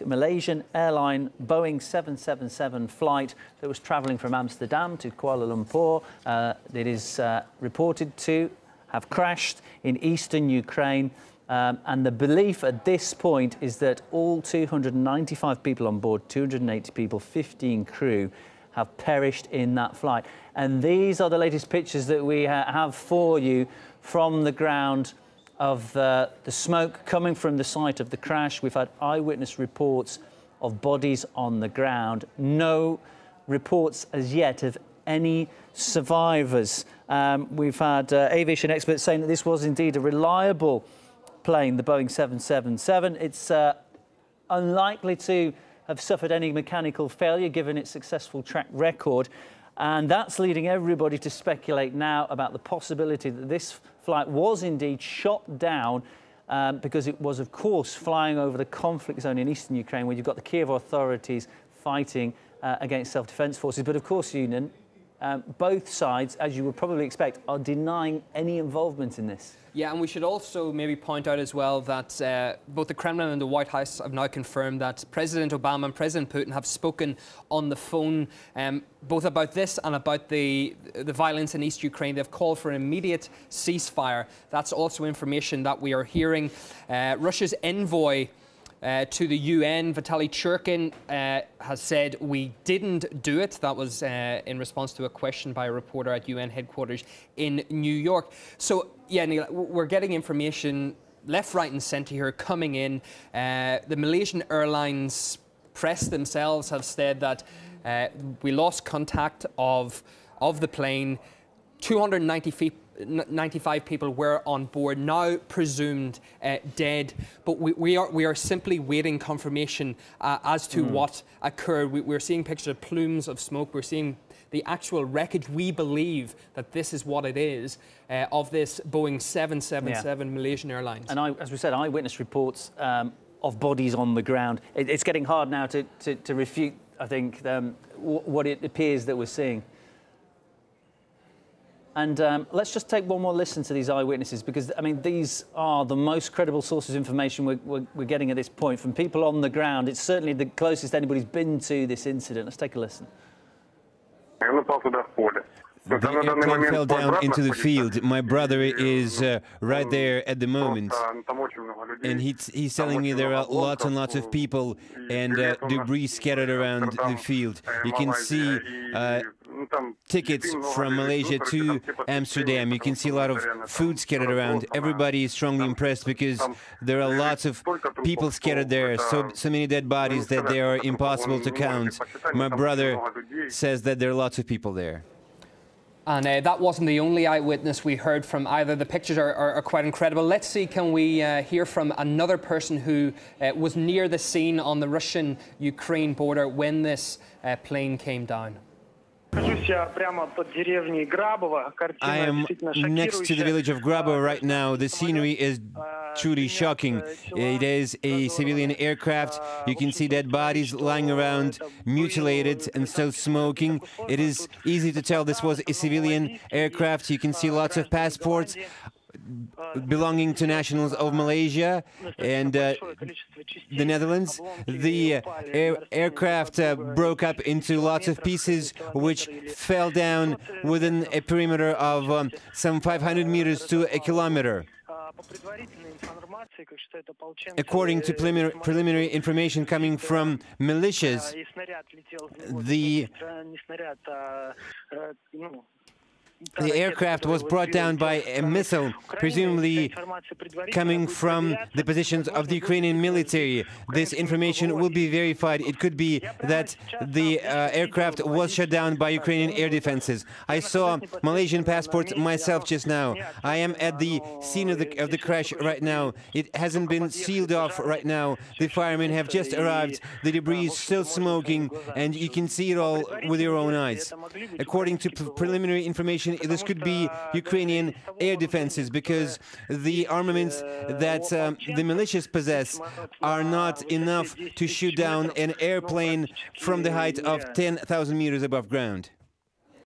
Malaysian airline Boeing 777 flight that was travelling from Amsterdam to Kuala Lumpur. It is reported to have crashed in eastern Ukraine. And the belief at this point is that all 295 people on board, 280 people, 15 crew, have perished in that flight. And these are the latest pictures that we have for you from the ground of the smoke coming from the site of the crash. We've had eyewitness reports of bodies on the ground. No reports as yet of any survivors. We've had aviation experts saying that this was indeed a reliable plane, the Boeing 777. It's unlikely to have suffered any mechanical failure given its successful track record. And that's leading everybody to speculate now about the possibility that this flight was indeed shot down because it was, of course, flying over the conflict zone in eastern Ukraine where you've got the Kiev authorities fighting against self-defense forces. But, of course, Union, both sides, as you would probably expect, are denying any involvement in this. Yeah, and we should also maybe point out as well that both the Kremlin and the White House have now confirmed that President Obama and President Putin have spoken on the phone both about this and about the violence in East Ukraine. They've called for an immediate ceasefire. That's also information that we are hearing. Russia's envoy to the UN, Vitaly Churkin, has said we didn't do it. That was in response to a question by a reporter at UN headquarters in New York. So, yeah, Neil, we're getting information left, right and centre here coming in. The Malaysian Airlines press themselves have said that we lost contact of the plane. 295 people were on board, now presumed dead. But we are simply waiting confirmation as to what occurred. We're seeing pictures of plumes of smoke. We're seeing the actual wreckage. We believe that this is what it is of this Boeing 777 Malaysian Airlines. And as we said, eyewitness reports of bodies on the ground. It's getting hard now to refute, I think, what it appears that we're seeing. And let's just take one more listen to these eyewitnesses, because, I mean, these are the most credible sources of information we're getting at this point from people on the ground. It's certainly the closest anybody's been to this incident. Let's take a listen. The airplane fell down into the field. My brother is right there at the moment, and he's telling me there are lots and lots of people and debris scattered around the field. You can see tickets from Malaysia to Amsterdam. You can see a lot of food scattered around. Everybody is strongly impressed because there are lots of people scattered there, so many dead bodies that they are impossible to count. My brother says that there are lots of people there. And that wasn't the only eyewitness we heard from either. The pictures are quite incredible. Let's see, can we hear from another person who was near the scene on the Russian-Ukraine border when this plane came down? I am next to the village of Grabovo right now. The scenery is truly shocking. It is a civilian aircraft. You can see dead bodies lying around, mutilated and still smoking. It is easy to tell this was a civilian aircraft. You can see lots of passports belonging to nationals of Malaysia and the Netherlands. The aircraft broke up into lots of pieces which fell down within a perimeter of some 500 meters to a kilometer. According to preliminary information coming from militias, the aircraft was brought down by a missile, presumably coming from the positions of the Ukrainian military. This information will be verified. It could be that the aircraft was shot down by Ukrainian air defenses. I saw Malaysian passports myself just now. I am at the scene of the crash right now. It hasn't been sealed off right now. The firemen have just arrived. The debris is still smoking, and you can see it all with your own eyes. According to preliminary information, this could be Ukrainian air defenses, because the armaments that the militias possess are not enough to shoot down an airplane from the height of 10,000 meters above ground.